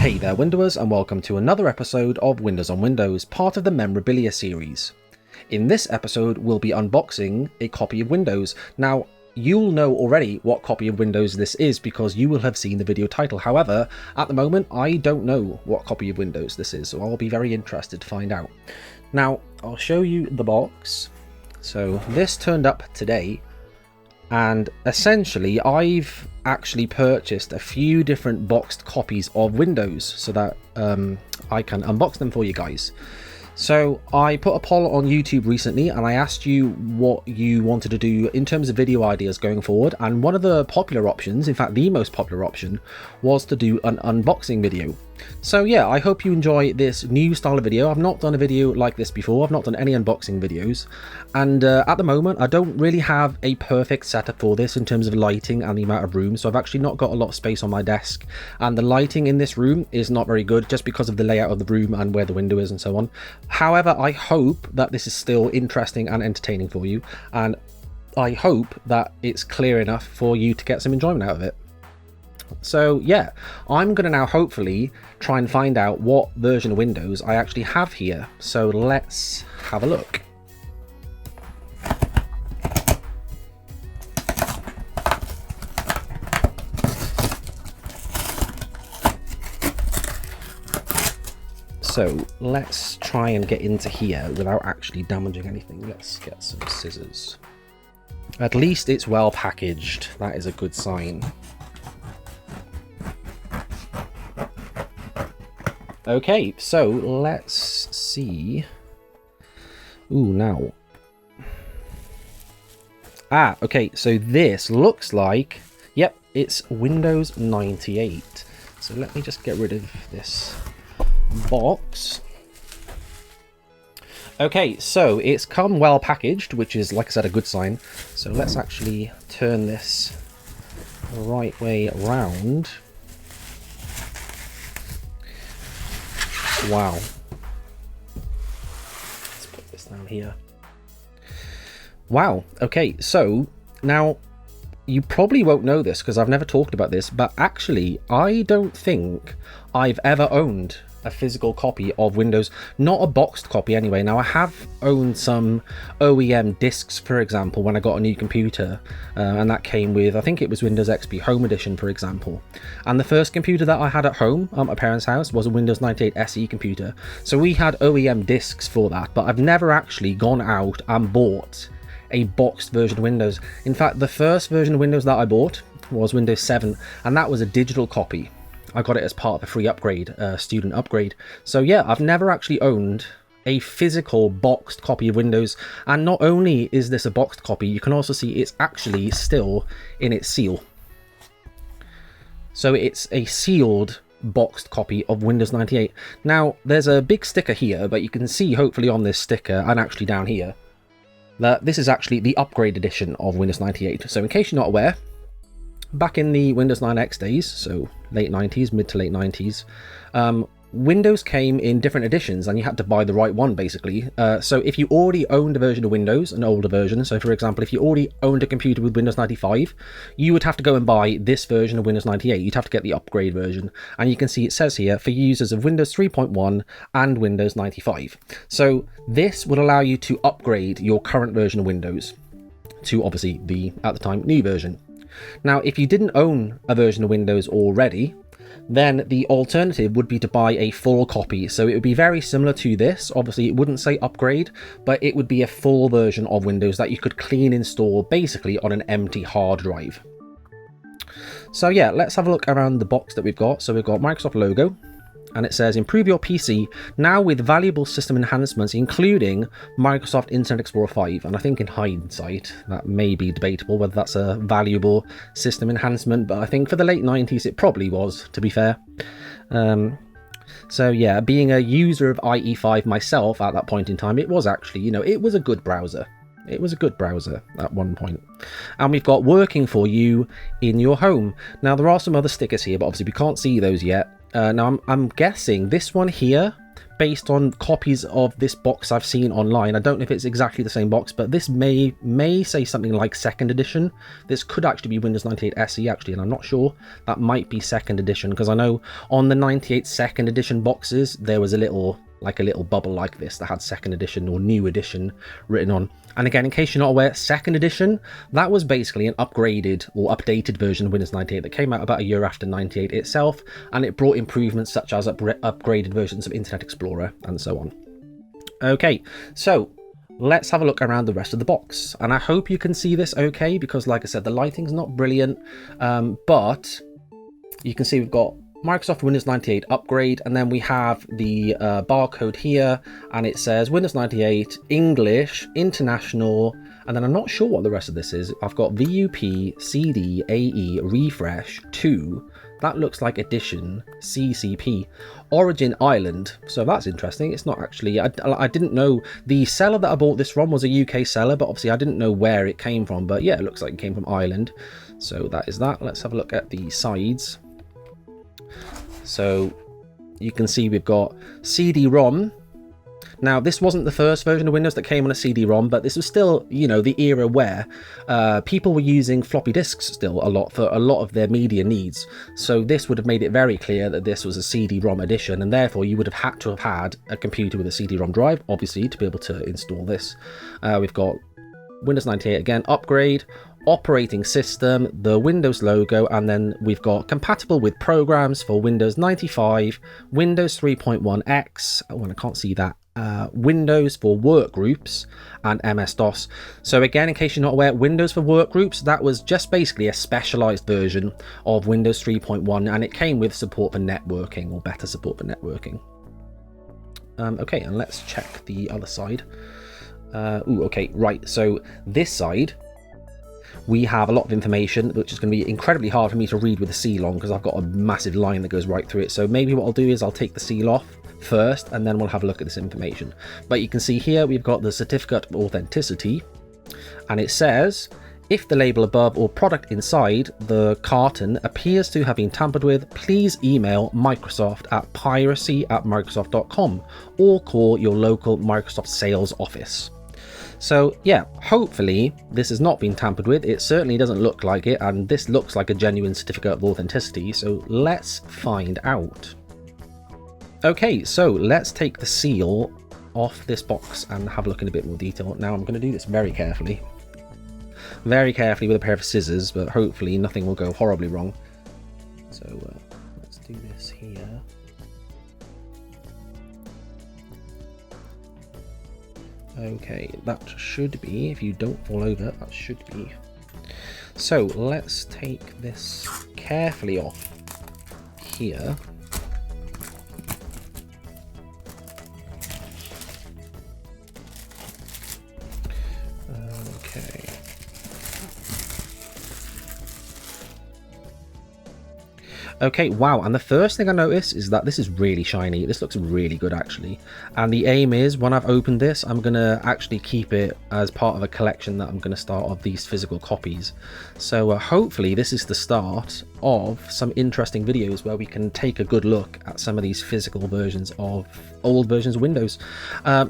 Hey there Windowers, and welcome to another episode of Windows on Windows, part of the Memorabilia series. In this episode we'll be unboxing a copy of Windows. Now you'll know already what copy of Windows this is because you will have seen the video title. However, at the moment I don't know what copy of Windows this is, so I'll be very interested to find out. Now I'll show you the box. So this turned up today, and essentially I've actually purchased a few different boxed copies of Windows so that I can unbox them for you guys. So I put a poll on YouTube recently and I asked you what you wanted to do in terms of video ideas going forward, and one of the popular options, in fact the most popular option, was to do an unboxing video. So yeah, I hope you enjoy this new style of video. I've not done a video like this before, I've not done any unboxing videos, and at the moment I don't really have a perfect setup for this in terms of lighting and the amount of room, so I've actually not got a lot of space on my desk, and the lighting in this room is not very good just because of the layout of the room and where the window is and so on. However, I hope that this is still interesting and entertaining for you, and I hope that it's clear enough for you to get some enjoyment out of it. So yeah, I'm going to now hopefully try and find out what version of Windows I actually have here. So let's have a look. So let's try and get into here without actually damaging anything. Let's get some scissors. At least it's well packaged. That is a good sign. Okay, so let's see. Ooh, now. Okay, so this looks like, yep, it's Windows 98. So let me just get rid of this box. Okay, so it's come well packaged, which is, like I said, a good sign. So let's actually turn this the right way around. Wow. Let's put this down here. Wow. Okay, so now you probably won't know this because I've never talked about this, but actually I don't think I've ever owned a physical copy of Windows, not a boxed copy anyway. Now I have owned some OEM discs, for example, when I got a new computer, and that came with, I think it was Windows XP Home Edition, for example. And the first computer that I had at home at my parents' house was a Windows 98 SE computer, so we had OEM discs for that, but I've never actually gone out and bought a boxed version of Windows. In fact, the first version of Windows that I bought was Windows 7, and that was a digital copy. I got it as part of a free upgrade, student upgrade. So yeah, I've never actually owned a physical boxed copy of Windows. And not only is this a boxed copy, you can also see it's actually still in its seal. So it's a sealed boxed copy of Windows 98. Now, there's a big sticker here, but you can see hopefully on this sticker, and actually down here, that this is actually the upgrade edition of Windows 98. So in case you're not aware, back in the Windows 9X days, so late 90s, mid to late 90s, Windows came in different editions and you had to buy the right one, basically. So if you already owned a version of Windows, an older version, so for example, if you already owned a computer with Windows 95, you would have to go and buy this version of Windows 98. You'd have to get the upgrade version. And you can see it says here, for users of Windows 3.1 and Windows 95. So this would allow you to upgrade your current version of Windows to obviously the, at the time, new version. Now, if you didn't own a version of Windows already, then the alternative would be to buy a full copy. So it would be very similar to this. Obviously, it wouldn't say upgrade, but it would be a full version of Windows that you could clean install basically on an empty hard drive. So yeah, let's have a look around the box that we've got. So we've got Microsoft logo, and it says improve your PC now with valuable system enhancements, including Microsoft Internet Explorer 5. And I think in hindsight, that may be debatable whether that's a valuable system enhancement, but I think for the late 90s, it probably was, to be fair. So yeah, being a user of IE5 myself at that point in time, it was actually, you know, it was a good browser. It was a good browser at one point. And we've got working for you in your home. Now, there are some other stickers here, but obviously we can't see those yet. Now, I'm guessing this one here based on copies of this box I've seen online. I don't know if it's exactly the same box, but this may say something like second edition. This could actually be Windows 98 SE actually, and I'm not sure. That might be second edition, because I know on the 98 second edition boxes there was a little bubble like this that had second edition or new edition written on. And again, in case you're not aware, second edition, that was basically an upgraded or updated version of Windows 98 that came out about a year after 98 itself, and it brought improvements such as upgraded versions of Internet Explorer and so on. Okay, so let's have a look around the rest of the box, and I hope you can see this okay, because like I said, the lighting's not brilliant, but you can see we've got Microsoft Windows 98 upgrade, and then we have the barcode here, and it says Windows 98 English International, and then I'm not sure what the rest of this is. I've got VUP CD AE refresh 2. That looks like edition CCP Origin Ireland, so that's interesting. It's not actually, I didn't know the seller that I bought this from was a UK seller, but obviously I didn't know where it came from, but yeah, it looks like it came from Ireland. So that is that. Let's have a look at the sides. So you can see we've got CD-ROM. Now, this wasn't the first version of Windows that came on a CD-ROM, but this was still, you know, the era where people were using floppy disks still a lot for a lot of their media needs. So this would have made it very clear that this was a CD-ROM edition, and therefore you would have had to have had a computer with a CD-ROM drive, obviously, to be able to install this. We've got Windows 98 again, upgrade, operating system, the Windows logo, and then we've got compatible with programs for Windows 95, Windows 3.1X, oh, and I can't see that, Windows for Workgroups, and MS-DOS. So again, in case you're not aware, Windows for Workgroups, that was just basically a specialized version of Windows 3.1, and it came with support for networking, or better support for networking. Okay, and let's check the other side. Okay, right, so this side, we have a lot of information, which is going to be incredibly hard for me to read with the seal on, because I've got a massive line that goes right through it. So maybe what I'll do is I'll take the seal off first, and then we'll have a look at this information. But you can see here we've got the certificate of authenticity, and it says, if the label above or product inside the carton appears to have been tampered with, please email Microsoft at piracy@microsoft.com or call your local Microsoft sales office. So yeah, hopefully this has not been tampered with. It certainly doesn't look like it, and this looks like a genuine certificate of authenticity, so let's find out. Okay, so let's take the seal off this box and have a look in a bit more detail. Now I'm going to do this very carefully with a pair of scissors, but hopefully nothing will go horribly wrong. So let's do this here. Okay, that should be, if you don't fall over, that should be. So let's take this carefully off here. Okay. Okay, wow, and the first thing I notice is that this is really shiny. This looks really good, actually. And the aim is, when I've opened this, I'm going to actually keep it as part of a collection that I'm going to start of these physical copies. So hopefully this is the start of some interesting videos where we can take a good look at some of these physical versions of old versions of Windows.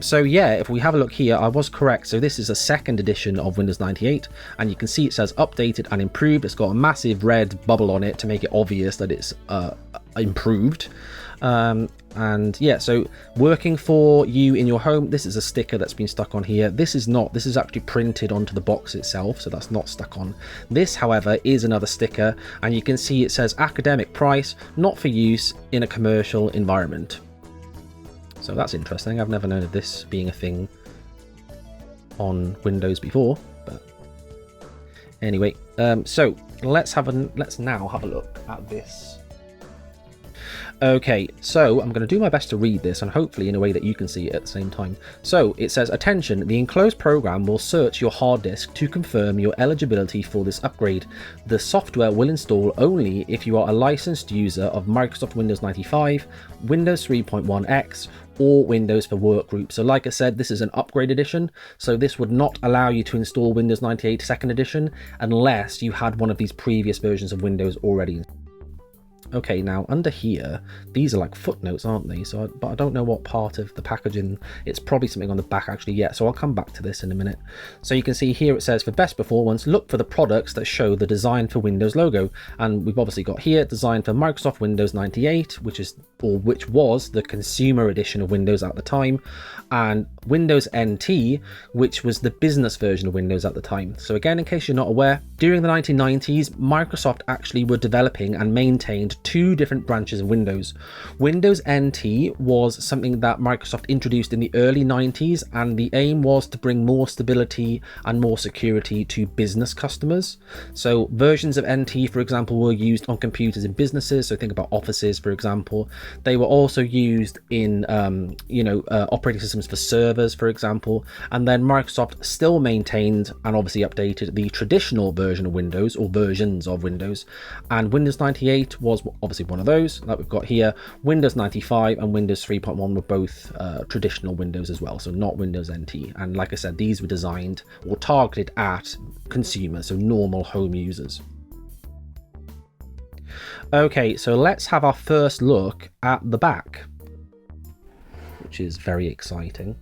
So yeah, if we have a look here, I was correct. So this is a second edition of Windows 98, and you can see it says updated and improved. It's got a massive red bubble on it to make it obvious that it's improved. And yeah, so working for you in your home, this is a sticker that's been stuck on here. This is actually printed onto the box itself, so that's not stuck on. This, however, is another sticker, and you can see it says academic price, not for use in a commercial environment. So that's interesting. I've never known of this being a thing on Windows before, but anyway, so let's now have a look at this. Okay, so I'm going to do my best to read this, and hopefully in a way that you can see it at the same time. So it says, attention, the enclosed program will search your hard disk to confirm your eligibility for this upgrade. The software will install only if you are a licensed user of Microsoft Windows 95, Windows 3.1X, or Windows for Workgroups. So like I said, this is an upgrade edition, so this would not allow you to install Windows 98 second edition unless you had one of these previous versions of Windows already. Okay, now under here, these are like footnotes, aren't they? But I don't know what part of the packaging. It's probably something on the back actually. Yeah, so I'll come back to this in a minute. So you can see here it says, for best performance, look for the products that show the Design for Windows logo. And we've obviously got here designed for Microsoft Windows 98, which was the consumer edition of Windows at the time, and Windows NT, which was the business version of Windows at the time. So again, in case you're not aware, during the 1990s, Microsoft actually were developing and maintained two different branches of Windows. Windows NT was something that Microsoft introduced in the early 90s, and the aim was to bring more stability and more security to business customers. So versions of NT, for example, were used on computers in businesses. So think about offices, for example. They were also used in operating systems for servers, for example. And then Microsoft still maintained and obviously updated the traditional version of Windows, or versions of Windows, and Windows 98 was obviously one of those that we've got here. Windows 95 and Windows 3.1 were both traditional Windows as well, so not Windows NT. And like I said, these were designed or targeted at consumers, so normal home users. Okay, so let's have our first look at the back, which is very exciting.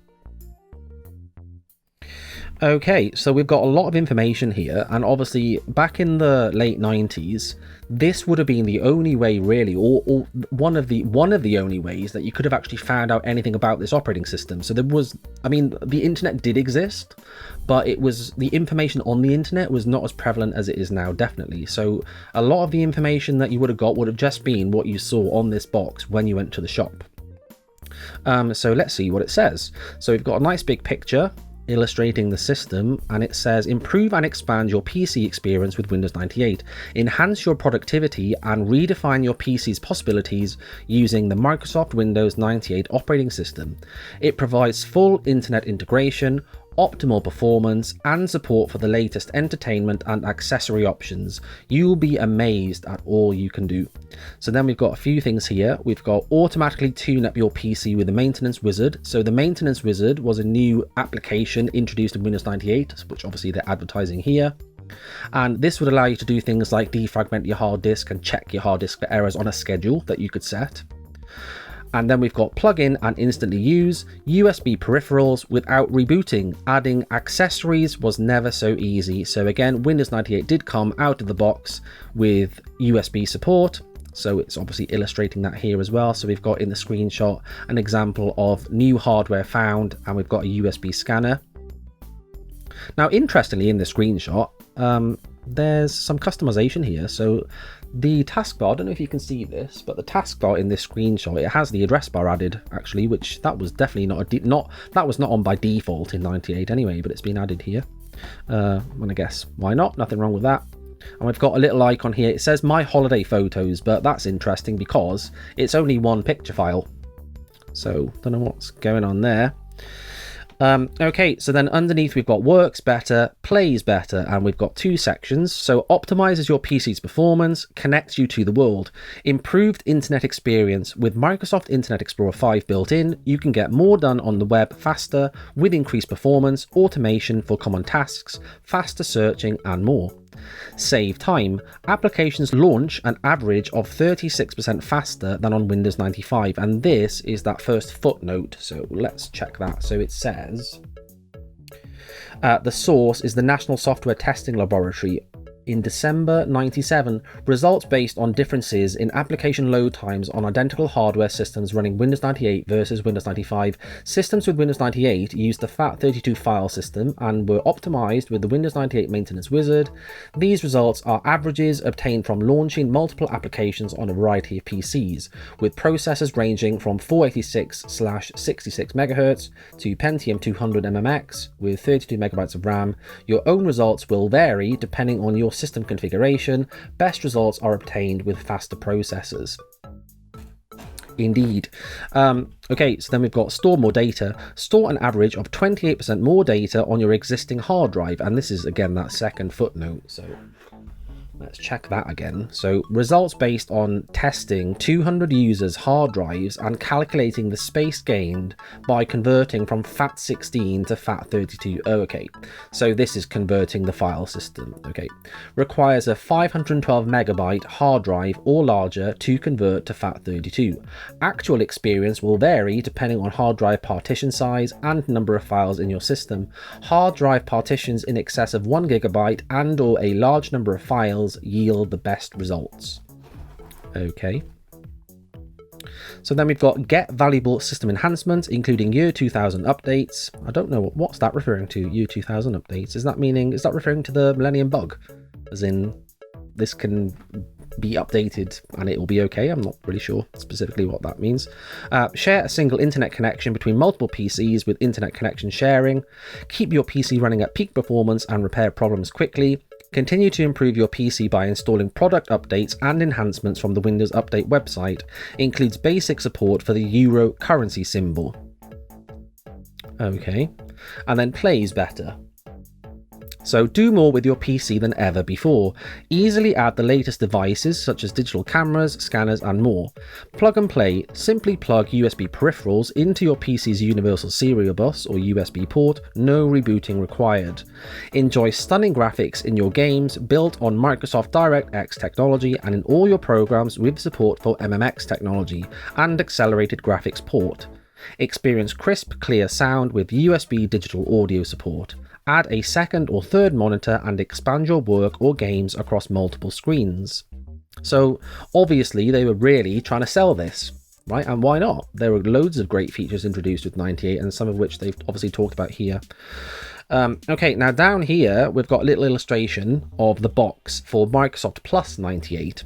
Okay, so we've got a lot of information here, and obviously back in the late 90s, this would have been the only way really, or one of the only ways that you could have actually found out anything about this operating system. So there was, I mean, the internet did exist, but it was, the information on the internet was not as prevalent as it is now, definitely. So a lot of the information that you would have got would have just been what you saw on this box when you went to the shop. So let's see what it says. So we've got a nice big picture illustrating the system, and it says, improve and expand your PC experience with Windows 98, enhance your productivity and redefine your PC's possibilities using the Microsoft Windows 98 operating system. It provides full internet integration, optimal performance and support for the latest entertainment and accessory options. You'll be amazed at all you can do. So then we've got a few things here. We've got automatically tune up your PC with the Maintenance Wizard. So the Maintenance Wizard was a new application introduced in Windows 98, which obviously they're advertising here. And this would allow you to do things like defragment your hard disk and check your hard disk for errors on a schedule that you could set. And then we've got plug in and instantly use USB peripherals without rebooting. Adding accessories was never so easy. So again, Windows 98 did come out of the box with USB support. So it's obviously illustrating that here as well. So we've got in the screenshot an example of new hardware found, and we've got a USB scanner. Now, interestingly, in the screenshot, there's some customization here. So the taskbar, I don't know if you can see this, but the taskbar in this screenshot, it has the address bar added actually, which that was definitely that was not on by default in 98 anyway, but it's been added here. And I guess why not? Nothing wrong with that. And we've got a little icon here. It says my holiday photos, but that's interesting because it's only one picture file. So don't know what's going on there. Okay, so then underneath we've got works better, plays better, and we've got two sections. So optimizes your PC's performance, connects you to the world. Improved internet experience. With Microsoft Internet Explorer 5 built in, you can get more done on the web faster with increased performance, automation for common tasks, faster searching, and more. Save time. Applications launch an average of 36% faster than on Windows 95, and this is that first footnote, so let's check that. So it says the source is the National Software Testing Laboratory. In December 97, results based on differences in application load times on identical hardware systems running Windows 98 versus Windows 95. Systems with Windows 98 used the FAT32 file system and were optimized with the Windows 98 Maintenance Wizard. These results are averages obtained from launching multiple applications on a variety of PCs, with processors ranging from 486/66 MHz to Pentium 200 MMX with 32 MB of RAM. Your own results will vary depending on your system configuration. Best results are obtained with faster processors. Indeed. Okay, so then we've got store more data. Store an average of 28% more data on your existing hard drive, and this is again that second footnote. So Let's check that again. So results based on testing 200 users' hard drives and calculating the space gained by converting from FAT16 to FAT32. Oh, okay. So this is converting the file system. Okay. Requires a 512 megabyte hard drive or larger to convert to FAT32. Actual experience will vary depending on hard drive partition size and number of files in your system. Hard drive partitions in excess of 1 gigabyte and or a large number of files yield the best results. Okay. So then we've got get valuable system enhancements, including year 2000 updates. I don't know what's that referring to, year 2000 updates. Is that referring to the Millennium Bug? As in, this can be updated and it will be okay. I'm not really sure specifically what that means. Share a single internet connection between multiple PCs with internet connection sharing. Keep your PC running at peak performance and repair problems quickly. Continue to improve your PC by installing product updates and enhancements from the Windows Update website. Includes basic support for the euro currency symbol. Okay. And then plays better. So do more with your PC than ever before. Easily add the latest devices such as digital cameras, scanners and more. Plug and play. Simply plug USB peripherals into your PC's universal serial bus or USB port. No rebooting required. Enjoy stunning graphics in your games built on Microsoft DirectX technology and in all your programs with support for MMX technology and accelerated graphics port. Experience crisp, clear sound with USB digital audio support. Add a second or third monitor and expand your work or games across multiple screens. So obviously they were really trying to sell this, right? And why not? There were loads of great features introduced with 98 and some of which they've obviously talked about here. Okay, now down here we've got a little illustration of the box for Microsoft Plus 98.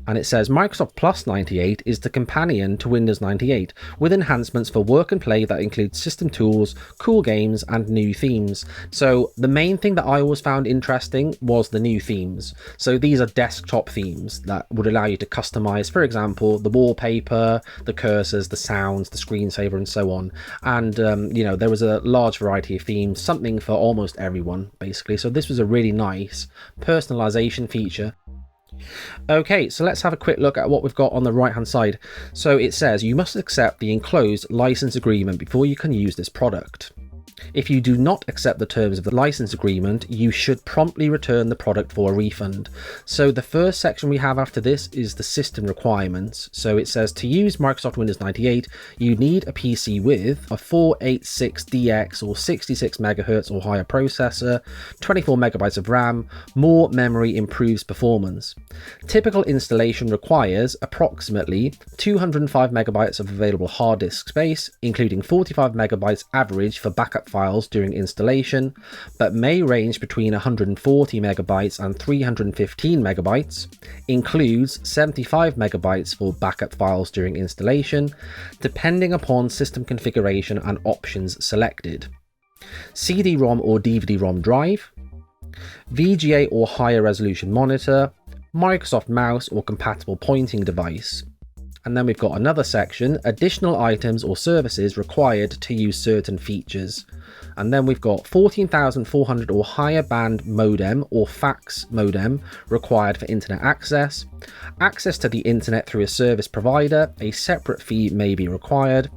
And it says Microsoft Plus 98 is the companion to Windows 98 with enhancements for work and play that include system tools, cool games and new themes. So the main thing that I always found interesting was the new themes. So these are desktop themes that would allow you to customize, for example, the wallpaper, the cursors, the sounds, the screensaver and so on. And you know, there was a large variety of themes, something for almost everyone basically. So this was a really nice personalization feature. Okay, so let's have a quick look at what we've got on the right hand side. So it says you must accept the enclosed license agreement before you can use this product. If you do not accept the terms of the license agreement, you should promptly return the product for a refund. So the first section we have after this is the system requirements. So it says to use Microsoft Windows 98, you need a PC with a 486DX or 66 MHz or higher processor, 24 megabytes of RAM, more memory improves performance. Typical installation requires approximately 205 megabytes of available hard disk space, including 45 megabytes average for backup files during installation, but may range between 140 megabytes and 315 megabytes, includes 75 megabytes for backup files during installation, depending upon system configuration and options selected. CD-ROM or DVD-ROM drive, VGA or higher resolution monitor, Microsoft mouse or compatible pointing device. And then we've got another section, additional items or services required to use certain features. And then we've got 14,400 or higher band modem or fax modem required for internet access. Access to the internet through a service provider, a separate fee may be required.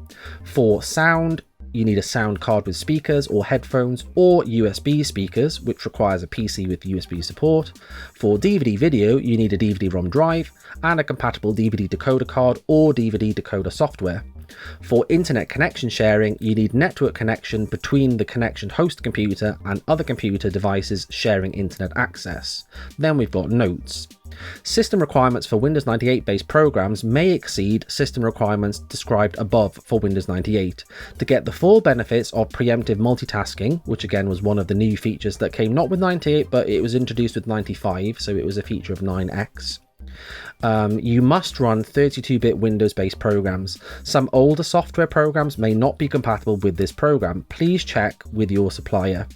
For sound, you need a sound card with speakers or headphones or USB speakers, which requires a PC with USB support. For DVD video, you need a DVD-ROM drive and a compatible DVD decoder card or DVD decoder software. For internet connection sharing, you need network connection between the connection host computer and other computer devices sharing internet access. Then we've got notes. System requirements for Windows 98 based programs may exceed system requirements described above for Windows 98. To get the full benefits of preemptive multitasking, which again was one of the new features that came not with 98 but it was introduced with 95, so it was a feature of 9X. You must run 32-bit Windows-based programs. Some older software programs may not be compatible with this program. Please check with your supplier.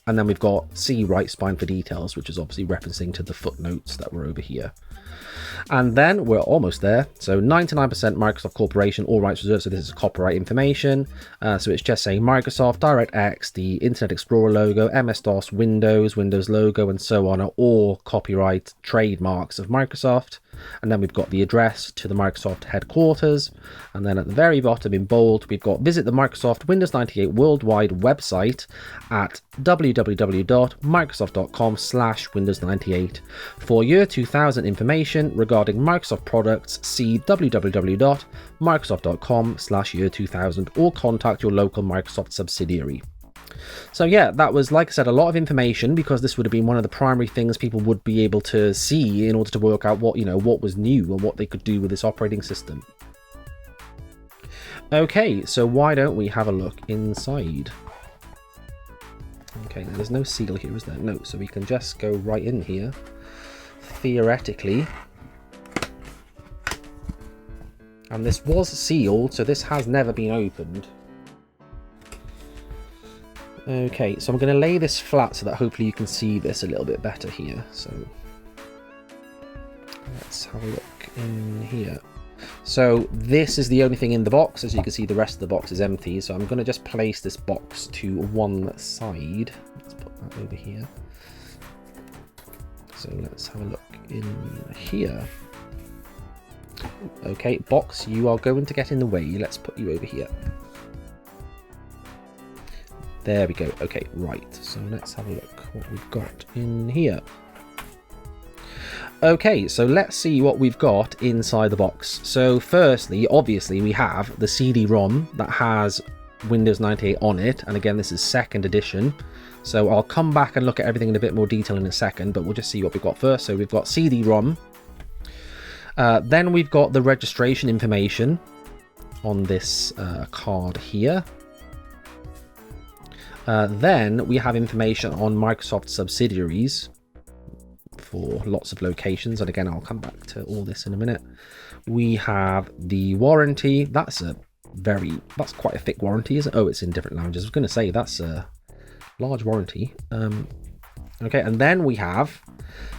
And then we've got C right spine for details, which is obviously referencing to the footnotes that were over here. And then we're almost there. So 99% Microsoft Corporation, all rights reserved. So this is copyright information. So it's just saying Microsoft, DirectX, the Internet Explorer logo, MS-DOS, Windows logo, and so on are all copyright trademarks of Microsoft. And then we've got the address to the Microsoft headquarters. And then at the very bottom in bold, we've got visit the Microsoft Windows 98 worldwide website at www.microsoft.com/Windows98. For year 2000 information regarding Microsoft products, see www.microsoft.com/year2000 or contact your local Microsoft subsidiary. So yeah, that was, like I said, a lot of information, because this would have been one of the primary things people would be able to see in order to work out what, what was new and what they could do with this operating system. Okay, so why don't we have a look inside? Okay, there's no seal here, is there? No, so we can just go right in here, theoretically. And this was sealed, so this has never been opened. Okay, so I'm going to lay this flat so that hopefully you can see this a little bit better here. So let's have a look in here. So this is the only thing in the box. As you can see, the rest of the box is empty. So I'm going to just place this box to one side. Let's put that over here. So let's have a look in here. Okay, box, you are going to get in the way. Let's put you over here. There we go. Okay, right. So let's have a look what we've got in here. Okay, so let's see what we've got inside the box. So firstly, obviously, we have the CD-ROM that has Windows 98 on it. And again, this is 2nd edition. So I'll come back and look at everything in a bit more detail in a second, but we'll just see what we've got first. So we've got CD-ROM. Then we've got the registration information on this card here. Then we have information on Microsoft subsidiaries for lots of locations, and again I'll come back to all this in a minute. We have the warranty. That's quite a thick warranty, isn't it? Oh, it's in different languages. I was going to say that's a large warranty. Okay, and then we have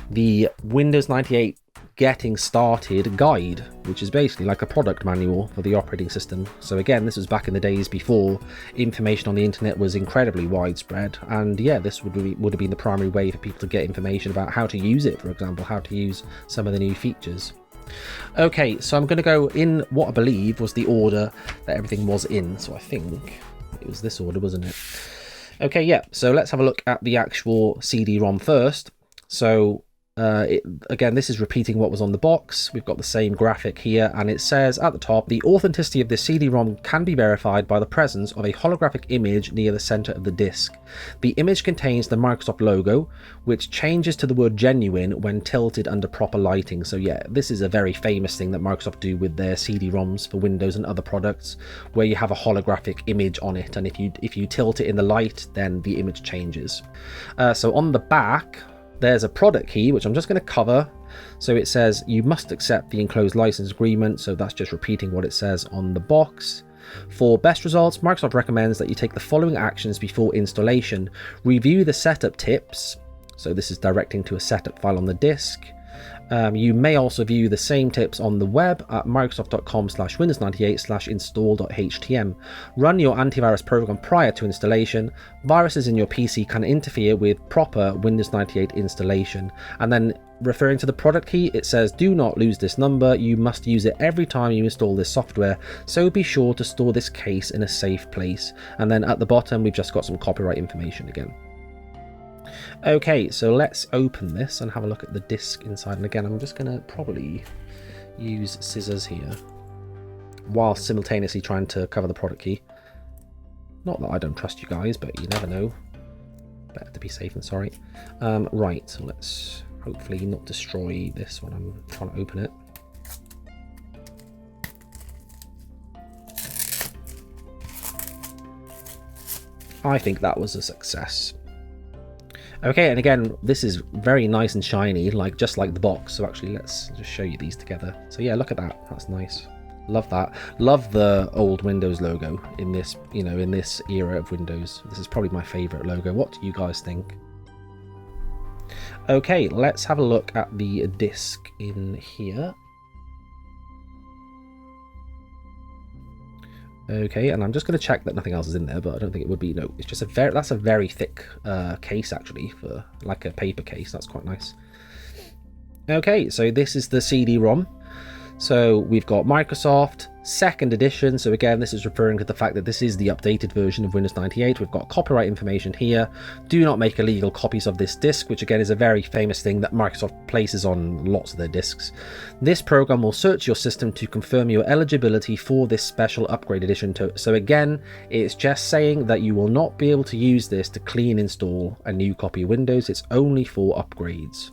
the Windows 98 Getting Started guide, which is basically like a product manual for the operating system. So again, this was back in the days before information on the internet was incredibly widespread, and yeah, this would have been the primary way for people to get information about how to use it, for example, how to use some of the new features. Okay, so I'm going to go in what I believe was the order that everything was in. So I think it was this order, wasn't it? Okay, yeah, so let's have a look at the actual CD-ROM first. So again, this is repeating what was on the box. We've got the same graphic here, and it says at the top, the authenticity of this CD-ROM can be verified by the presence of a holographic image near the center of the disc. The image contains the Microsoft logo, which changes to the word genuine when tilted under proper lighting. So yeah, this is a very famous thing that Microsoft do with their CD-ROMs for Windows and other products, where you have a holographic image on it, and if you tilt it in the light, then the image changes. So on the back, there's a product key, which I'm just going to cover. So it says you must accept the enclosed license agreement. So that's just repeating what it says on the box. For best results, Microsoft recommends that you take the following actions before installation. Review the setup tips. So this is directing to a setup file on the disk. You may also view the same tips on the web at microsoft.com/windows98/install.htm. Run your antivirus program prior to installation. Viruses in your PC can interfere with proper Windows 98 installation. And then referring to the product key, it says do not lose this number. You must use it every time you install this software, so be sure to store this case in a safe place. And then at the bottom, we've just got some copyright information again. Okay, so let's open this and have a look at the disc inside. And again, I'm just going to probably use scissors here while simultaneously trying to cover the product key. Not that I don't trust you guys, but you never know. Better to be safe than sorry. Right, so let's hopefully not destroy this when I'm trying to open it. I think that was a success. Okay, and again, this is very nice and shiny, just like the box. So actually, let's just show you these together. So yeah, look at that. That's nice. Love that. Love the old Windows logo in this, in this era of Windows. This is probably my favorite logo. What do you guys think? Okay, let's have a look at the disk in here. Okay, and I'm just going to check that nothing else is in there, but I don't think it would be. No, it's just that's a very thick case, actually, for like a paper case. That's quite nice. Okay, so this is the CD-ROM. So we've got Microsoft 2nd edition. So again, this is referring to the fact that this is the updated version of Windows 98. We've got copyright information here. Do not make illegal copies of this disk, which again is a very famous thing that Microsoft places on lots of their disks. This program will search your system to confirm your eligibility for this special upgrade edition. So again, it's just saying that you will not be able to use this to clean install a new copy of Windows. It's only for upgrades.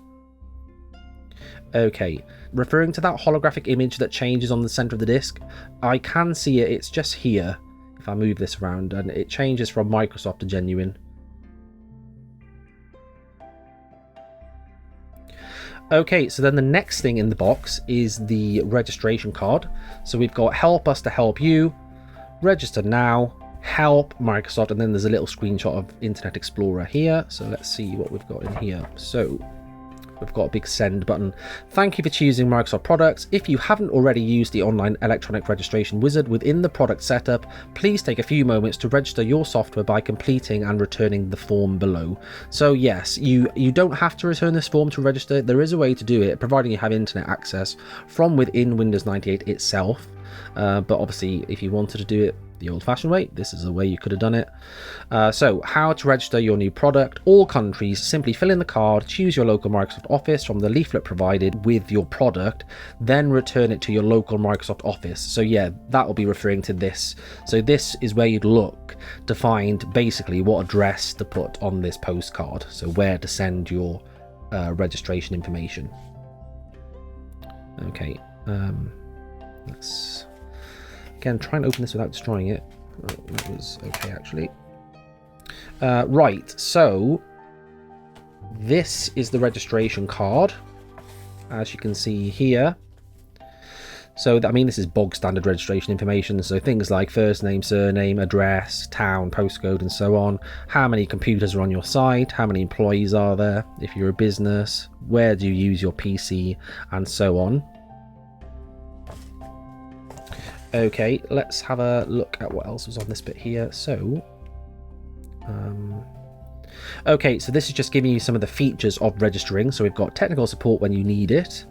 Okay, referring to that holographic image that changes on the center of the disk, I can see it. It's just here if I move this around, and it changes from Microsoft to genuine. Okay, so then the next thing in the box is the registration card. So we've got help us to help you, register now, help Microsoft, and then there's a little screenshot of Internet Explorer here. So let's see what we've got in here. So we've got a big send button. Thank you for choosing Microsoft products. If you haven't already used the online electronic registration wizard within the product setup, please take a few moments to register your software by completing and returning the form below. So yes, you don't have to return this form to register. There is a way to do it, providing you have internet access from within Windows 98 itself. But obviously, if you wanted to do it the old-fashioned way, this is the way you could have done it. So how to register your new product. All countries, simply fill in the card, choose your local Microsoft office from the leaflet provided with your product, then return it to your local Microsoft office. So yeah, that will be referring to this. So this is where you'd look to find basically what address to put on this postcard, so where to send your registration information. Okay, let's again try and open this without destroying it. Oh, that was okay, actually. Right, so this is the registration card, as you can see here. So I mean, this is bog standard registration information, so things like first name, surname, address, town, postcode, and so on. How many computers are on your site, how many employees are there if you're a business, where do you use your PC, and so on. Okay, let's have a look at what else was on this bit here. So okay, so this is just giving you some of the features of registering. So we've got technical support when you need it.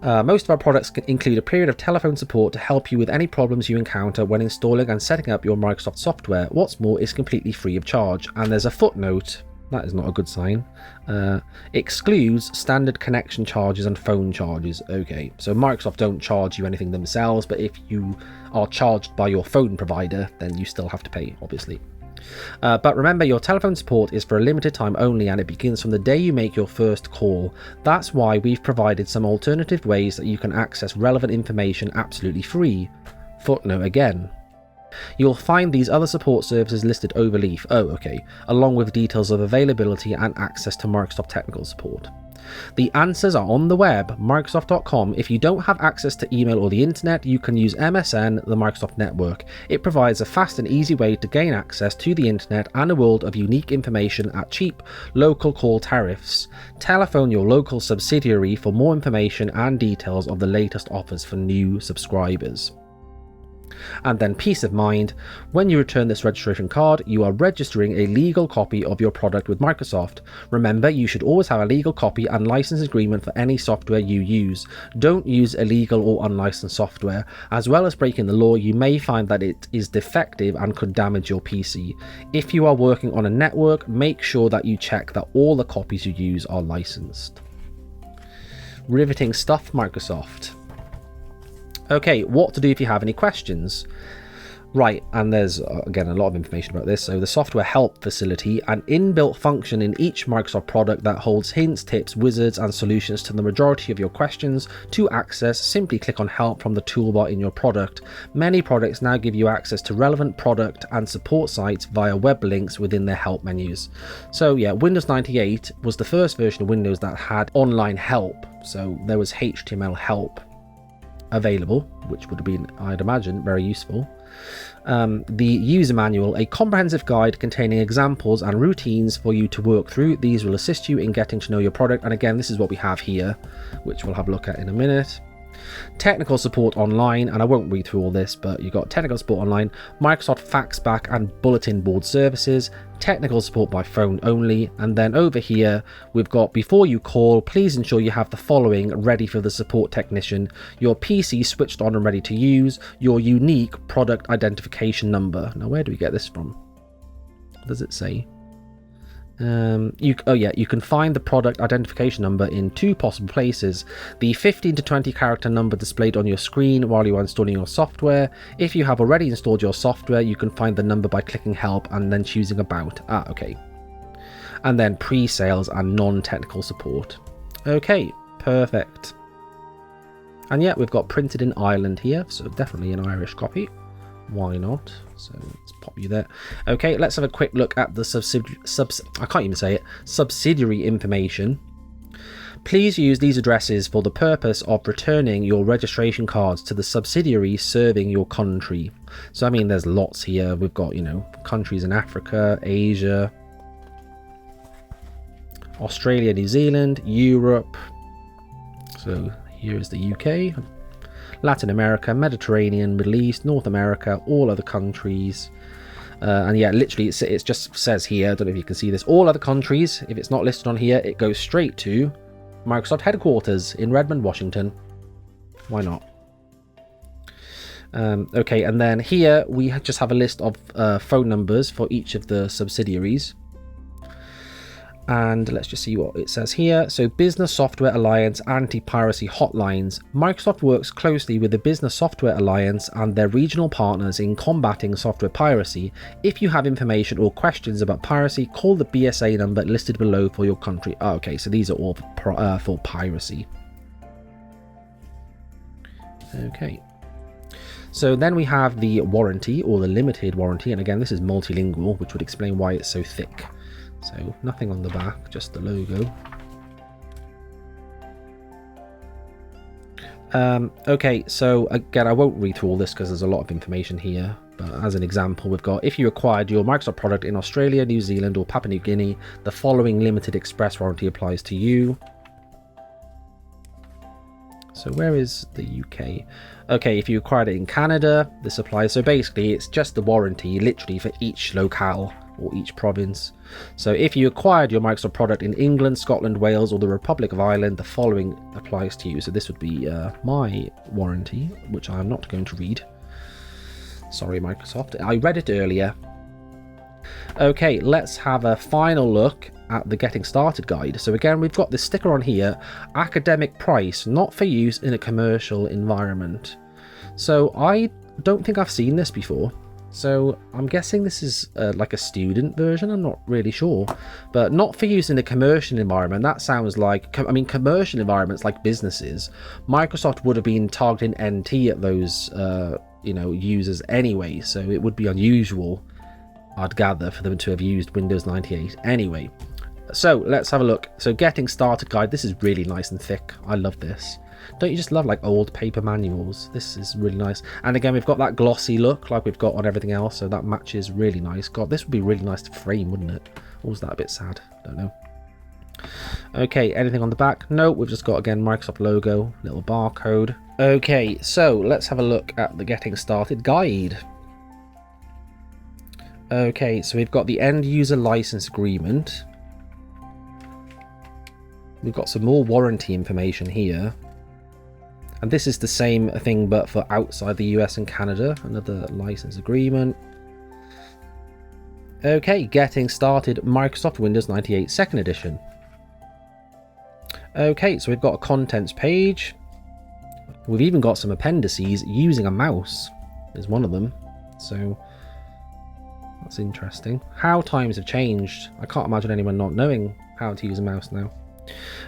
Most of our products include a period of telephone support to help you with any problems you encounter when installing and setting up your Microsoft software. What's more, it's completely free of charge. And there's a footnote. That is not a good sign. Excludes standard connection charges and phone charges. Okay, so Microsoft don't charge you anything themselves, but if you are charged by your phone provider, then you still have to pay, obviously. But remember, your telephone support is for a limited time only, and it begins from the day you make your first call. That's why we've provided some alternative ways that you can access relevant information absolutely free. Footnote again. You'll find these other support services listed over Leaf. Oh, okay. Along with details of availability and access to Microsoft technical support. The answers are on the web, Microsoft.com. If you don't have access to email or the internet, you can use MSN, the Microsoft Network. It provides a fast and easy way to gain access to the internet and a world of unique information at cheap, local call tariffs. Telephone your local subsidiary for more information and details of the latest offers for new subscribers. And then peace of mind, when you return this registration card, you are registering a legal copy of your product with Microsoft. Remember, you should always have a legal copy and license agreement for any software you use. Don't use illegal or unlicensed software. As well as breaking the law, you may find that it is defective and could damage your PC. If you are working on a network, make sure that you check that all the copies you use are licensed. Riveting stuff, Microsoft. Okay, what to do if you have any questions? Right, and there's again a lot of information about this. So the software help facility, an inbuilt function in each Microsoft product that holds hints, tips, wizards and solutions to the majority of your questions. To access, simply click on help from the toolbar in your product. Many products now give you access to relevant product and support sites via web links within their help menus. So yeah, Windows 98 was the first version of Windows that had online help. So there was HTML help. available, which would have been, I'd imagine, very useful. The user manual, a comprehensive guide containing examples and routines for you to work through. These will assist you in getting to know your product. And again, this is what we have here, which we'll have a look at in a minute. Technical support online, and I won't read through all this, but you've got technical support online, Microsoft Faxback and bulletin board services, technical support by phone only, and then over here we've got before you call, please ensure you have the following ready for the support technician: your PC switched on and ready to use, your unique product identification number. Now where do we get this from? What does it say? You can find the product identification number in two possible places: the 15 to 20 character number displayed on your screen while you are installing your software. If you have already installed your software, you can find the number by clicking help and then choosing about. Okay. And then pre-sales and non-technical support. Okay, perfect. And yeah, we've got printed in Ireland here, so definitely an Irish copy. Why not? So let's pop you there. Okay, let's have a quick look at the subsidiary information. Please use these addresses for the purpose of returning your registration cards to the subsidiary serving your country. So I mean, there's lots here. We've got, countries in Africa, Asia, Australia, New Zealand, Europe. So here's the UK. Latin America, Mediterranean, Middle East, North America, all other countries. And yeah, literally it just says here, I don't know if you can see this, all other countries. If it's not listed on here, it goes straight to Microsoft headquarters in Redmond, Washington. Why not? Okay, and then here we just have a list of phone numbers for each of the subsidiaries. And let's just see what it says here. So Business Software Alliance anti-piracy hotlines. Microsoft works closely with the Business Software Alliance and their regional partners in combating software piracy. If you have information or questions about piracy, call the BSA number listed below for your country. Oh, okay, so these are all for piracy. Okay. So then we have the warranty, or the limited warranty. And again, this is multilingual, which would explain why it's so thick. So nothing on the back, just the logo. Okay, so again, I won't read through all this because there's a lot of information here. But as an example, we've got, if you acquired your Microsoft product in Australia, New Zealand, or Papua New Guinea, the following limited express warranty applies to you. So where is the UK? Okay, if you acquired it in Canada, this applies. So basically, it's just the warranty, literally, for each locale or each province. So if you acquired your Microsoft product in England, Scotland, Wales, or the Republic of Ireland, the following applies to you. So this would be my warranty, which I'm not going to read. Sorry, Microsoft. I read it earlier. Okay, let's have a final look at the Getting Started guide. So again, we've got this sticker on here, academic price, not for use in a commercial environment. So I don't think I've seen this before. So I'm guessing this is like a student version. I'm not really sure, but not for use in a commercial environment. That sounds like, I mean, commercial environments like businesses, Microsoft would have been targeting NT at those, users anyway. So it would be unusual, I'd gather, for them to have used Windows 98 anyway. So let's have a look. So Getting Started guide. This is really nice and thick. I love this. Don't you just love like old paper manuals? This is really nice. And again, we've got that glossy look like we've got on everything else, so that matches really nice. God, this would be really nice to frame, wouldn't it? Or was that a bit sad? Don't know. Okay, anything on the back? No, we've just got, again, Microsoft logo, little barcode. Okay, so let's have a look at the Getting Started guide. Okay, so we've got the end user license agreement. We've got some more warranty information here. And this is the same thing, but for outside the US and Canada. Another license agreement. Okay, Getting Started Microsoft Windows 98 2nd Edition. Okay, so we've got a contents page. We've even got some appendices using a mouse. There's one of them. So that's interesting. How times have changed. I can't imagine anyone not knowing how to use a mouse now.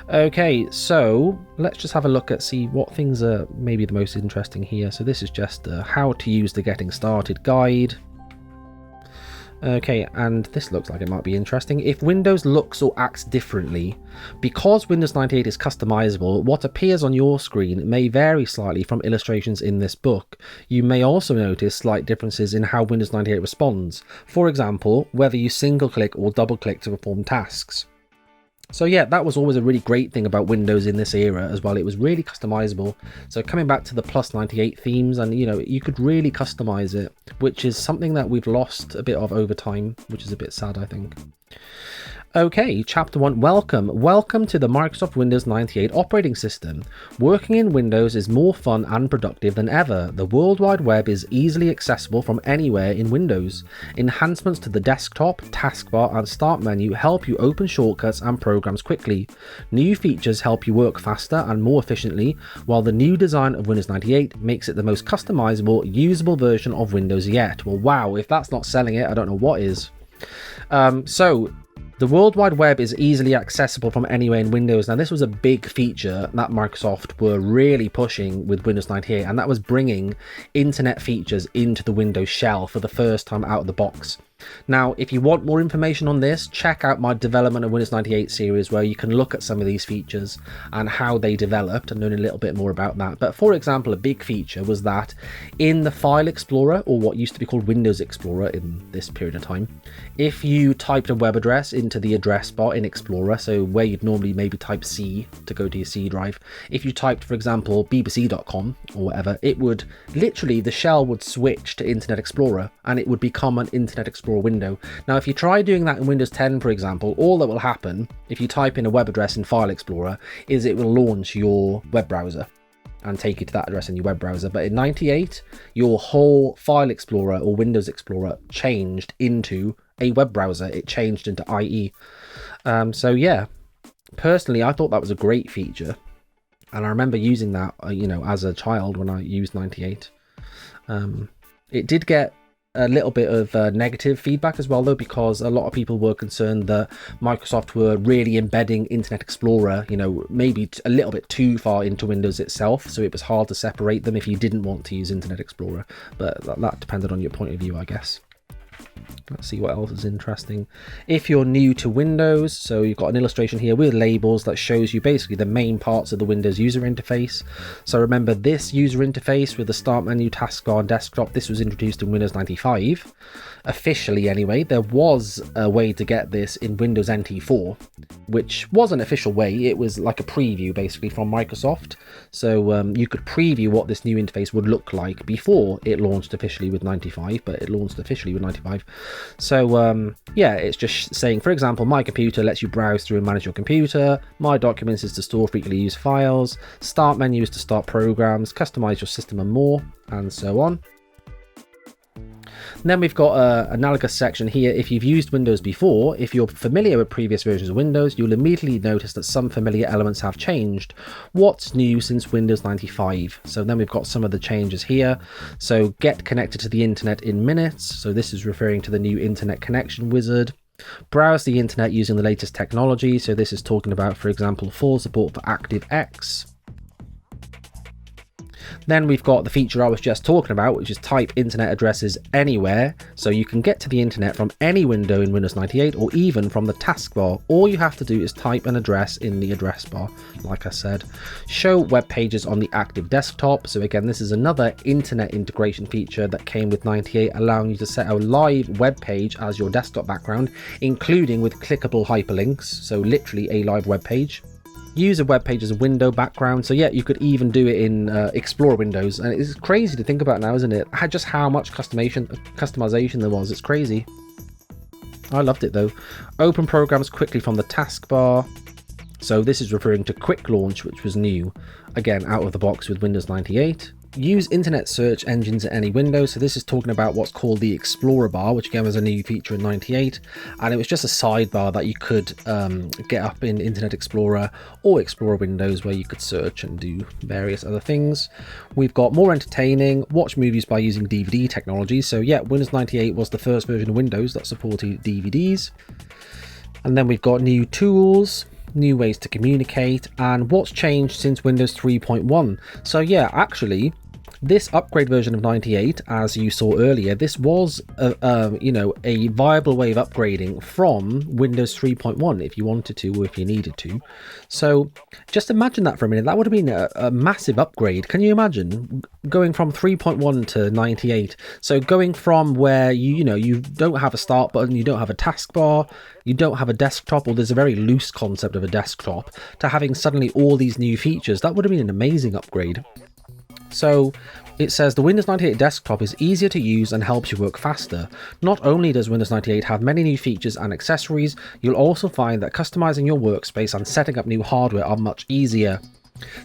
Okay, so let's just have a look at see what things are maybe the most interesting here. So this is just how to use the Getting Started guide. Okay, and this looks like it might be interesting. If Windows looks or acts differently, because Windows 98 is customizable, what appears on your screen may vary slightly from illustrations in this book. You may also notice slight differences in how Windows 98 responds. For example, whether you single click or double click to perform tasks. So yeah, that was always a really great thing about Windows in this era as well. It was really customizable. So coming back to the plus 98 themes, and you could really customize it, which is something that we've lost a bit of over time, which is a bit sad, I think. Okay, Chapter 1, Welcome to the Microsoft Windows 98 operating system. Working in Windows is more fun and productive than ever. The World Wide Web is easily accessible from anywhere in Windows. Enhancements to the desktop, taskbar and start menu help you open shortcuts and programs quickly. New features help you work faster and more efficiently, while the new design of Windows 98 makes it the most customizable, usable version of Windows yet. Well, wow, if that's not selling it, I don't know what is. The World Wide Web is easily accessible from anywhere in Windows. Now, this was a big feature that Microsoft were really pushing with Windows 98, and that was bringing internet features into the Windows shell for the first time out of the box. Now, if you want more information on this, check out my development of Windows 98 series, where you can look at some of these features and how they developed and learn a little bit more about that. But for example, a big feature was that in the File Explorer, or what used to be called Windows Explorer in this period of time, if you typed a web address into the address bar in Explorer, so where you'd normally maybe type C to go to your C drive, if you typed, for example, bbc.com or whatever, it would literally, the shell would switch to Internet Explorer and it would become an Internet Explorer window. Now, if you try doing that in Windows 10, for example, all that will happen if you type in a web address in File Explorer is it will launch your web browser and take you to that address in your web browser. But in 98, your whole File Explorer or Windows Explorer changed into a web browser. It changed into IE. So yeah, personally, I thought that was a great feature. And I remember using that, as a child when I used 98. It did get a little bit of negative feedback as well, though, because a lot of people were concerned that Microsoft were really embedding Internet Explorer, maybe a little bit too far into Windows itself, so it was hard to separate them if you didn't want to use Internet Explorer. But that depended on your point of view, I guess. Let's see what else is interesting. If you're new to Windows, so you've got an illustration here with labels that shows you basically the main parts of the Windows user interface. So remember, this user interface with the start menu, taskbar and desktop, this was introduced in Windows 95. Officially anyway, there was a way to get this in Windows NT 4, which was an official way. It was like a preview basically from Microsoft. So you could preview what this new interface would look like before it launched officially with 95, but it launched officially with 95. So yeah, it's just saying, for example, my computer lets you browse through and manage your computer. My documents is to store frequently used files. Start menu is to start programs, customize your system and more, and so on. Then we've got an analogous section here. If you've used Windows before, if you're familiar with previous versions of Windows, you'll immediately notice that some familiar elements have changed. What's new since Windows 95? So then we've got some of the changes here. So get connected to the internet in minutes. So this is referring to the new internet connection wizard. Browse the internet using the latest technology. So this is talking about, for example, full support for ActiveX. Then we've got the feature I was just talking about, which is type internet addresses anywhere. So you can get to the internet from any window in Windows 98 or even from the taskbar. All you have to do is type an address in the address bar, like I said. Show web pages on the active desktop. So again, this is another internet integration feature that came with 98, allowing you to set a live web page as your desktop background, including with clickable hyperlinks. So literally a live web page. Use a web page as a window background. So yeah, you could even do it in Explorer windows, and it's crazy to think about now, isn't it? Just how much customization there was. It's crazy. I loved it though. Open programs quickly from the taskbar. So this is referring to quick launch, which was new, again out of the box with Windows 98. Use internet search engines at any window. So this is talking about what's called the Explorer bar, which again was a new feature in 98, and it was just a sidebar that you could get up in Internet Explorer or Explorer windows, where you could search and do various other things. We've got more entertaining, watch movies by using DVD technology. So yeah, Windows 98 was the first version of Windows that supported DVDs. And then we've got new tools, new ways to communicate, and what's changed since Windows 3.1. So yeah, actually, This upgrade version of 98, as you saw earlier, this was a viable way of upgrading from Windows 3.1 if you wanted to or if you needed to. So just imagine that for a minute. That would have been a massive upgrade. Can you imagine going from 3.1 to 98? So going from where you don't have a start button, you don't have a taskbar, you don't have a desktop, or there's a very loose concept of a desktop, to having suddenly all these new features. That would have been an amazing upgrade. So it says the Windows 98 desktop is easier to use and helps you work faster. Not only does Windows 98 have many new features and accessories, you'll also find that customizing your workspace and setting up new hardware are much easier.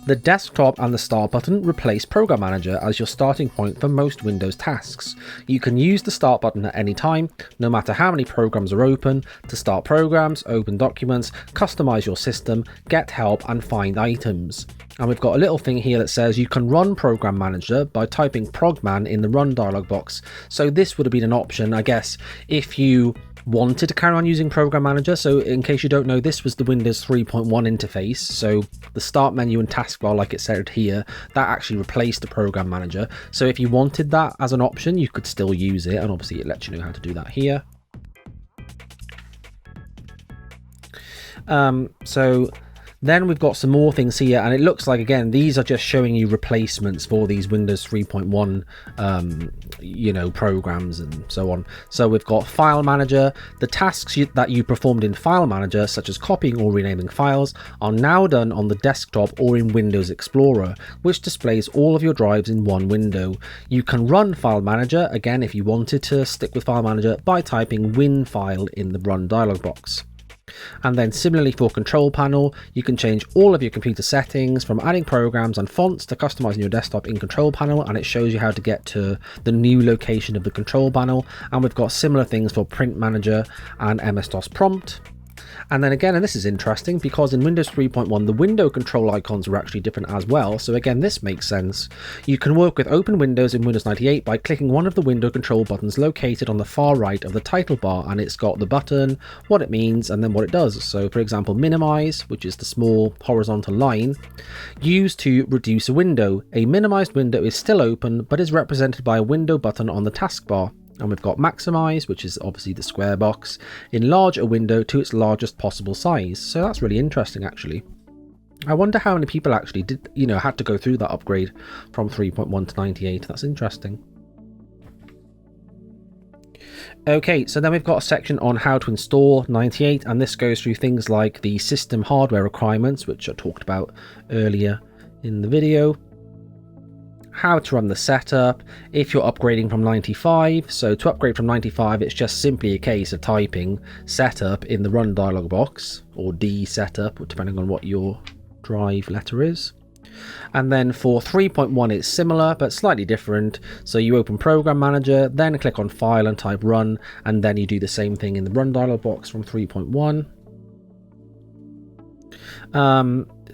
The desktop and the start button replace Program Manager as your starting point for most Windows tasks. You can use the start button at any time, no matter how many programs are open, to start programs, open documents, customize your system, get help and find items. And we've got a little thing here that says you can run Program Manager by typing progman in the run dialog box. So this would have been an option, I guess, if you wanted to carry on using Program Manager. So in case you don't know, this was the Windows 3.1 interface. So the start menu and taskbar, like it said here, that actually replaced the Program Manager. So if you wanted that as an option, you could still use it. And obviously it lets you know how to do that here. So then we've got some more things here, and it looks like, again, these are just showing you replacements for these Windows 3.1 programs and so on. So we've got File Manager. The tasks that you performed in File Manager, such as copying or renaming files, are now done on the desktop or in Windows Explorer, which displays all of your drives in one window. You can run File Manager, again, if you wanted to stick with File Manager, by typing WinFile in the run dialog box. And then similarly for Control Panel, you can change all of your computer settings, from adding programs and fonts to customizing your desktop in Control Panel, and it shows you how to get to the new location of the Control Panel. And we've got similar things for Print Manager and MS-DOS Prompt. And then again, and this is interesting, because in Windows 3.1 the window control icons were actually different as well. So again, this makes sense. You can work with open windows in Windows 98 by clicking one of the window control buttons located on the far right of the title bar, and it's got the button, what it means, and then what it does. So for example, minimize, which is the small horizontal line, used to reduce a window. A minimized window is still open but is represented by a window button on the taskbar. And we've got maximize, which is obviously the square box, enlarge a window to its largest possible size. So that's really interesting, actually. I wonder how many people actually did, had to go through that upgrade from 3.1 to 98. That's interesting. Okay, so then we've got a section on how to install 98, and this goes through things like the system hardware requirements, which I talked about earlier in the video. How to run the setup, if you're upgrading from 95. So to upgrade from 95, it's just simply a case of typing setup in the run dialog box, or D setup, depending on what your drive letter is. And then for 3.1 it's similar but slightly different. So you open Program Manager, then click on File and type Run, and then you do the same thing in the run dialog box from 3.1.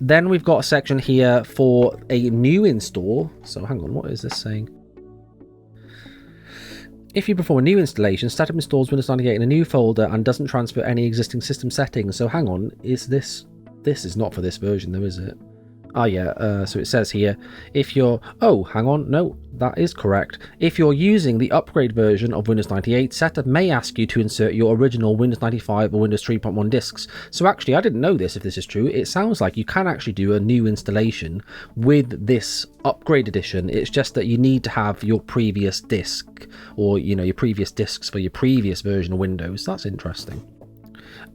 Then we've got a section here for a new install. So hang on, what is this saying? If you perform a new installation, Setup installs Windows 98 in a new folder and doesn't transfer any existing system settings. So hang on, is this is not for this version though, is it? Oh yeah, so it says here, if you're, oh, hang on, no, that is correct. If you're using the upgrade version of Windows 98, Setup may ask you to insert your original Windows 95 or Windows 3.1 disks. So actually, I didn't know this, if this is true. It sounds like you can actually do a new installation with this upgrade edition. It's just that you need to have your previous disk, or, your previous disks for your previous version of Windows. That's interesting.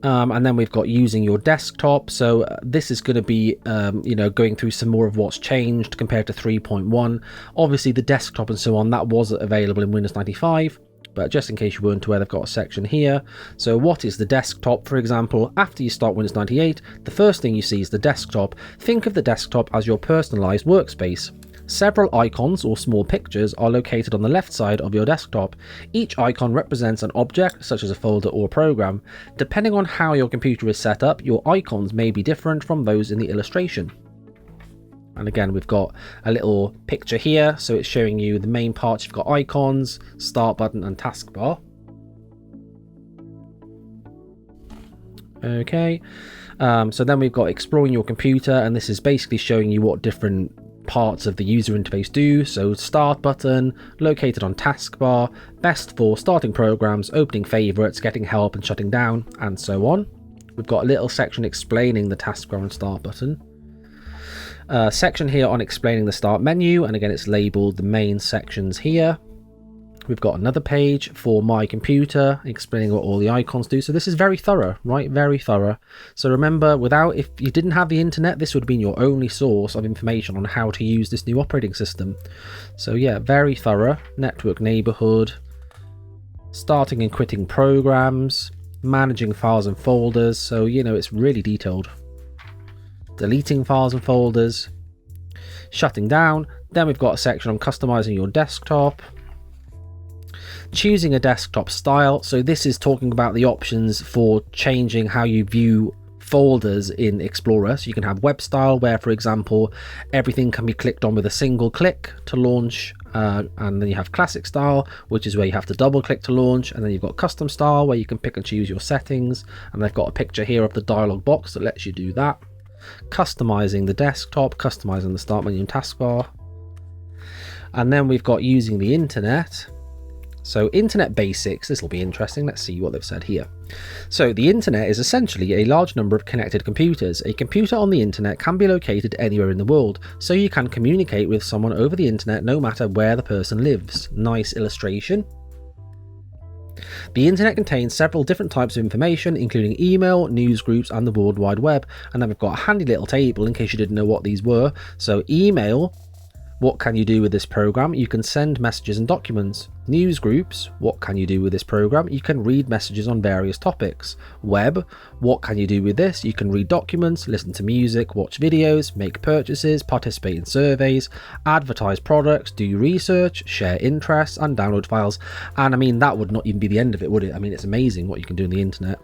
And then we've got using your desktop. So this is going to be, going through some more of what's changed compared to 3.1. Obviously, the desktop and so on, that was available in Windows 95. But just in case you weren't aware, they've got a section here. So what is the desktop? For example, after you start Windows 98, the first thing you see is the desktop. Think of the desktop as your personalized workspace. Several icons or small pictures are located on the left side of your desktop. Each icon represents an object, such as a folder or a program. Depending on how your computer is set up, your icons may be different from those in the illustration. And again, we've got a little picture here, so it's showing you the main parts. You've got icons, start button, and taskbar. Okay, so then we've got exploring your computer, and this is basically showing you what different parts of the user interface do. So start button, located on taskbar, best for starting programs, opening favorites, getting help and shutting down, and so on. We've got a little section explaining the taskbar and start button. Section here on explaining the start menu, and again it's labeled the main sections here. We've got another page for my computer explaining what all the icons do. So this is very thorough, right? Very thorough. So remember, if you didn't have the internet, this would have been your only source of information on how to use this new operating system. So yeah, very thorough. Network neighborhood, starting and quitting programs, managing files and folders. So, you know, it's really detailed. Deleting files and folders, shutting down. Then we've got a section on customizing your desktop. Choosing a desktop style. So this is talking about the options for changing how you view folders in Explorer. So you can have web style, where, for example, everything can be clicked on with a single click to launch. And then you have classic style, which is where you have to double click to launch. And then you've got custom style, where you can pick and choose your settings. And they've got a picture here of the dialog box that lets you do that. Customizing the desktop, customizing the start menu and taskbar. And then we've got using the internet. So internet basics, this will be interesting. Let's see what they've said here. So the internet is essentially a large number of connected computers. A computer on the internet can be located anywhere in the world, so you can communicate with someone over the internet no matter where the person lives. Nice illustration. The internet contains several different types of information, including email, news groups, and the World Wide Web. And then we've got a handy little table in case you didn't know what these were. So email, what can you do with this program? You can send messages and documents. News groups, what can you do with this program? You can read messages on various topics. Web, what can you do with this? You can read documents, listen to music, watch videos, make purchases, participate in surveys, advertise products, do research, share interests, and download files. And I mean, that would not even be the end of it, would it? I mean, it's amazing what you can do on the internet.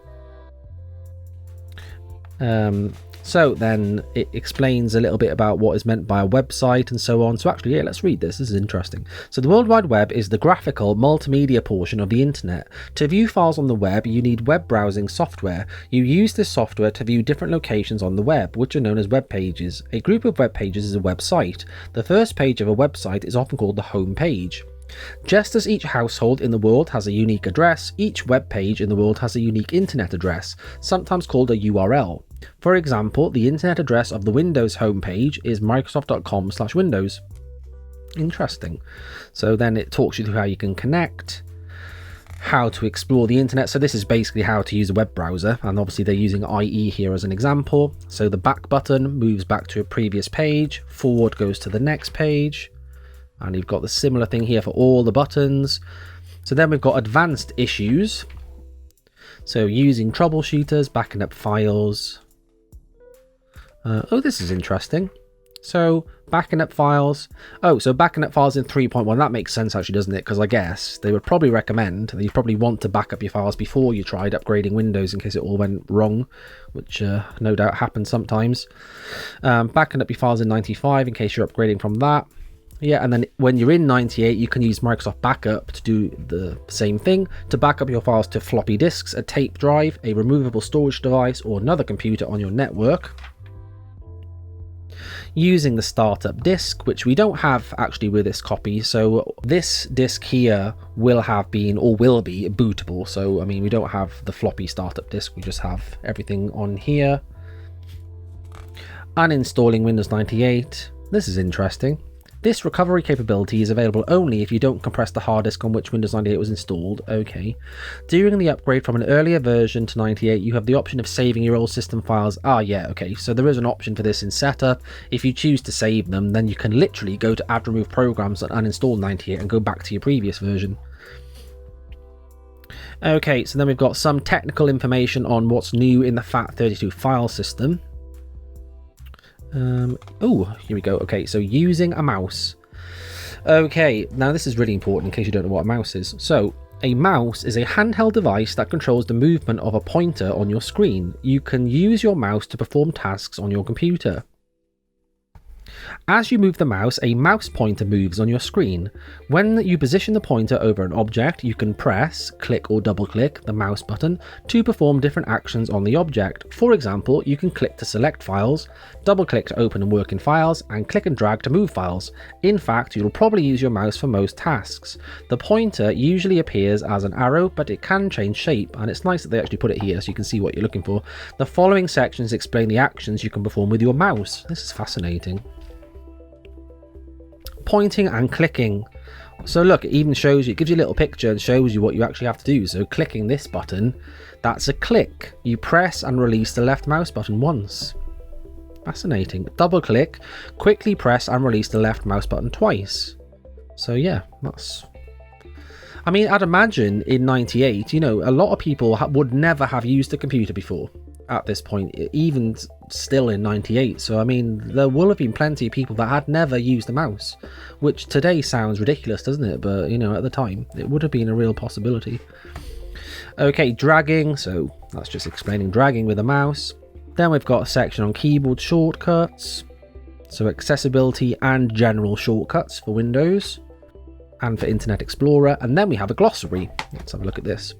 So then it explains a little bit about what is meant by a website and so on. So actually, yeah, let's read this. This is interesting. So the World Wide Web is the graphical multimedia portion of the internet. To view files on the web, you need web browsing software. You use this software to view different locations on the web, which are known as web pages. A group of web pages is a website. The first page of a website is often called the home page. Just as each household in the world has a unique address, each web page in the world has a unique internet address, sometimes called a URL. For example, the internet address of the Windows homepage is microsoft.com/windows. Interesting. So then it talks you through how you can connect, how to explore the internet. So this is basically how to use a web browser, and obviously they're using IE here as an example. So the back button moves back to a previous page, forward goes to the next page, and you've got the similar thing here for all the buttons. So then we've got advanced issues. So using troubleshooters, backing up files. Oh, this is interesting. So backing up files. Oh, so backing up files in 3.1. That makes sense actually, doesn't it? Because I guess they would probably recommend that you probably want to back up your files before you tried upgrading Windows in case it all went wrong, which no doubt happens sometimes. Backing up your files in 95 in case you're upgrading from that. Yeah, and then when you're in 98, you can use Microsoft Backup to do the same thing, to back up your files to floppy disks, a tape drive, a removable storage device, or another computer on your network. Using the startup disk, which we don't have actually with this copy, so this disk here will have been or will be bootable. So I mean, we don't have the floppy startup disk, we just have everything on here. Uninstalling Windows 98. This is interesting. This recovery capability is available only if you don't compress the hard disk on which Windows 98 was installed. Okay. During the upgrade from an earlier version to 98, you have the option of saving your old system files. Ah, yeah, okay. So there is an option for this in setup. If you choose to save them, then you can literally go to add remove programs and uninstall 98 and go back to your previous version. Okay, so then we've got some technical information on what's new in the FAT32 file system. Oh, here we go. Okay, so using a mouse. Okay, now this is really important in case you don't know what a mouse is. So a mouse is a handheld device that controls the movement of a pointer on your screen. You can use your mouse to perform tasks on your computer. As you move the mouse, a mouse pointer moves on your screen. When you position the pointer over an object, you can press, click or double click the mouse button to perform different actions on the object. For example, you can click to select files, double click to open and work in files, and click and drag to move files. In fact, you'll probably use your mouse for most tasks. The pointer usually appears as an arrow, but it can change shape, and it's nice that they actually put it here so you can see what you're looking for. The following sections explain the actions you can perform with your mouse. This is fascinating. Pointing and clicking. So look, it even shows you, it gives you a little picture and shows you what you actually have to do. So clicking this button, that's a click. You press and release the left mouse button once. Fascinating. Double click, quickly press and release the left mouse button twice. So yeah, that's... I mean, I'd imagine in 98, you know, a lot of people would never have used a computer before at this point, even still in 98. So I mean, there will have been plenty of people that had never used a mouse, which today sounds ridiculous, doesn't it? But you know, at the time it would have been a real possibility. Okay, dragging, so that's just explaining dragging with a mouse. Then we've got a section on keyboard shortcuts, so accessibility and general shortcuts for Windows and for Internet Explorer. And then we have a glossary. Let's have a look at this.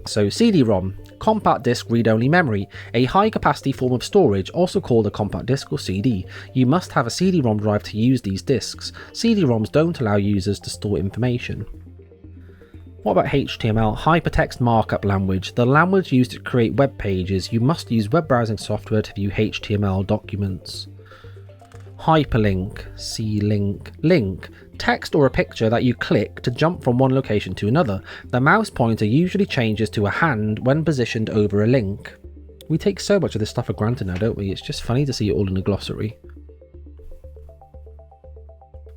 So CD-ROM, compact disc read-only memory, a high-capacity form of storage, also called a compact disc or CD. You must have a CD-ROM drive to use these discs. CD-ROMs don't allow users to store information. What about HTML? Hypertext Markup Language, the language used to create web pages. You must use web browsing software to view HTML documents. Hyperlink, C-link, link, text or a picture that you click to jump from one location to another. The mouse pointer usually changes to a hand when positioned over a link. We take so much of this stuff for granted now, don't we? It's just funny to see it all in a glossary.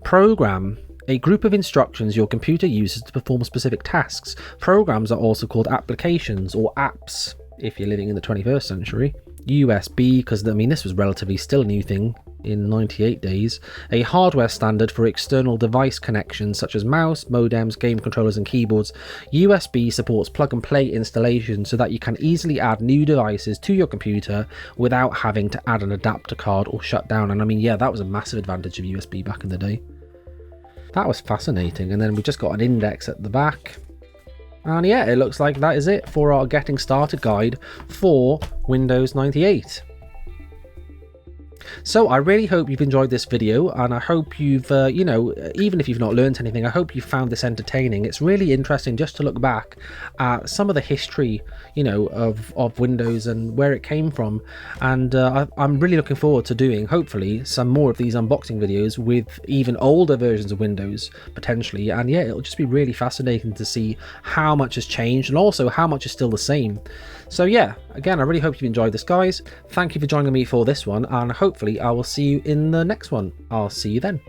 Program, a group of instructions your computer uses to perform specific tasks. Programs are also called applications or apps if you're living in the 21st century. USB, because I mean this was relatively still a new thing in 98 days, a hardware standard for external device connections such as mouse, modems, game controllers and keyboards. USB supports plug and play installation so that you can easily add new devices to your computer without having to add an adapter card or shut down. And I mean, yeah, that was a massive advantage of USB back in the day. That was fascinating. And then we just got an index at the back. And yeah, it looks like that is it for our getting started guide for Windows 98. So I really hope you've enjoyed this video, and I hope you've, you know, even if you've not learned anything, I hope you found this entertaining. It's really interesting just to look back at some of the history, you know, of Windows and where it came from. And I'm really looking forward to doing, hopefully, some more of these unboxing videos with even older versions of Windows, potentially. And yeah, it'll just be really fascinating to see how much has changed and also how much is still the same. So yeah, again, I really hope you've enjoyed this, guys. Thank you for joining me for this one, and hopefully I will see you in the next one. I'll see you then.